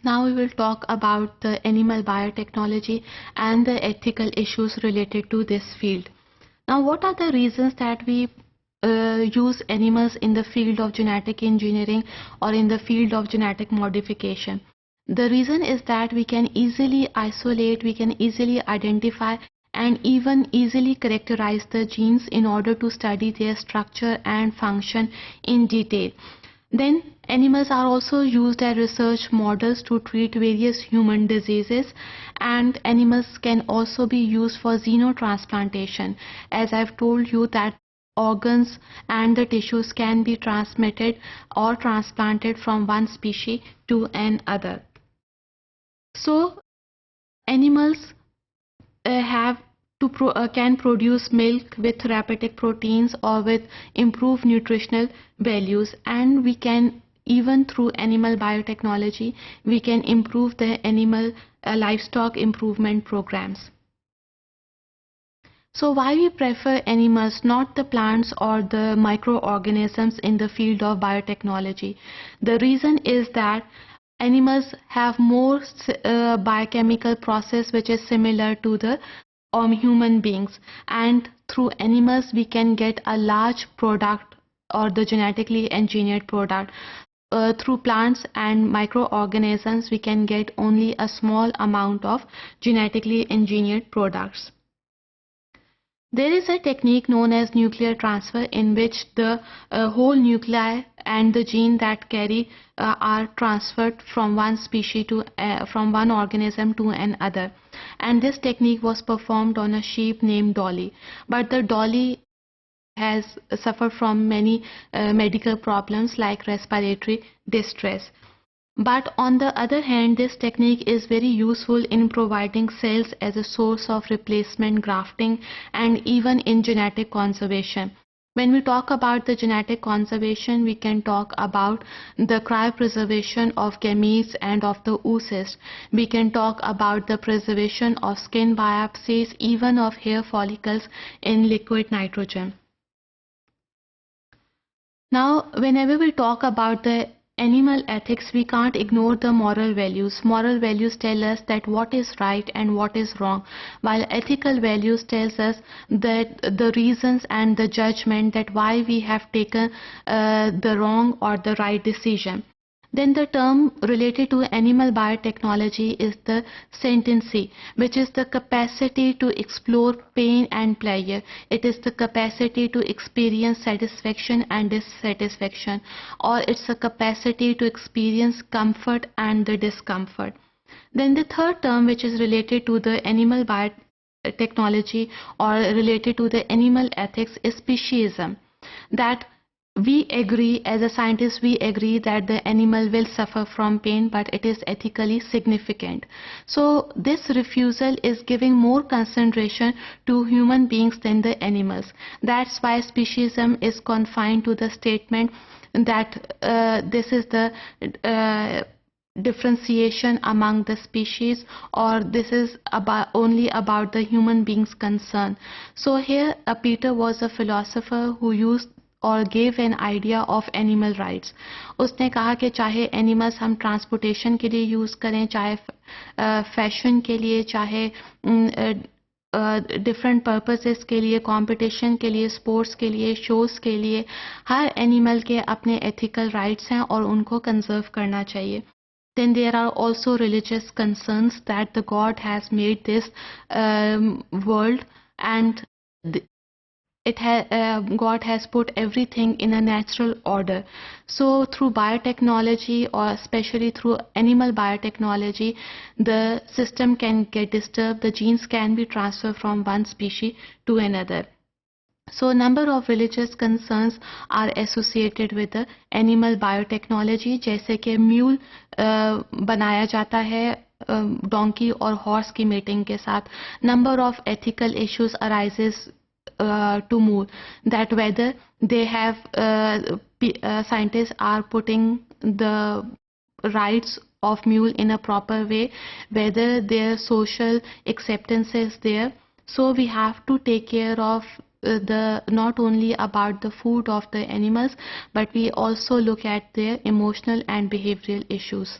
Now we will talk about the animal biotechnology and the ethical issues related to this field. Now, what are the reasons that we use animals in the field of genetic engineering or in the field of genetic modification? The reason is that we can easily isolate, we can easily identify and even easily characterize the genes in order to study their structure and function in detail. Then animals are also used as research models to treat various human diseases, and animals can also be used for xenotransplantation. As I've told you that organs and the tissues can be transmitted or transplanted from one species to another. So animals can produce milk with therapeutic proteins or with improved nutritional values, and we can, even through animal biotechnology, we can improve the animal livestock improvement programs. So why we prefer animals, not the plants or the microorganisms in the field of biotechnology? The reason is that animals have more biochemical process which is similar to the human beings, and through animals we can get a large product or the genetically engineered product. Through plants and microorganisms we can get only a small amount of genetically engineered products. There is a technique known as nuclear transfer, in which the whole nuclei and the gene that carry are transferred from one species to from one organism to another, and this technique was performed on a sheep named Dolly. But the Dolly has suffered from many medical problems like respiratory distress. But on the other hand, this technique is very useful in providing cells as a source of replacement grafting and even in genetic conservation. When we talk about the genetic conservation, we can talk about the cryopreservation of gametes and of the oocyst. We can talk about the preservation of skin biopsies, even of hair follicles in liquid nitrogen. Now, whenever we talk about the animal ethics, we can't ignore the moral values. Moral values tell us that what is right and what is wrong, while ethical values tells us that the reasons and the judgment that why we have taken the wrong or the right decision. Then the term related to animal biotechnology is the sentiency, which is the capacity to explore pain and pleasure. It is the capacity to experience satisfaction and dissatisfaction, or it's a capacity to experience comfort and the discomfort. Then the third term, which is related to the animal biotechnology or related to the animal ethics, is speciesism. That we agree, as a scientist, we agree that the animal will suffer from pain, but it is ethically significant. So this refusal is giving more consideration to human beings than the animals. That's why speciesism is confined to the statement that this is the differentiation among the species, or this is only about the human beings' concern. So here Peter was a philosopher who used और gave an idea of animal rights. उसने कहा कि चाहे animals हम transportation के लिए use करें, चाहे फैशन के लिए, चाहे डिफरेंट पर्पसेस के लिए, कंपटीशन के लिए, स्पोर्ट्स के लिए, शोज़ के लिए, हर एनिमल के अपने एथिकल राइट्स हैं और उनको कंजर्व करना चाहिए. Then there are also religious concerns that the God has made this world, and God has put everything in a natural order. So through biotechnology, or especially through animal biotechnology, the system can get disturbed, the genes can be transferred from one species to another. So number of religious concerns are associated with the animal biotechnology, जैसे कि mule बनाया जाता है donkey और horse की mating के साथ. Number of ethical issues arises to move, that whether they have scientists are putting the rights of mule in a proper way, whether their social acceptance is there. So we have to take care of not only about the food of the animals, but we also look at their emotional and behavioral issues.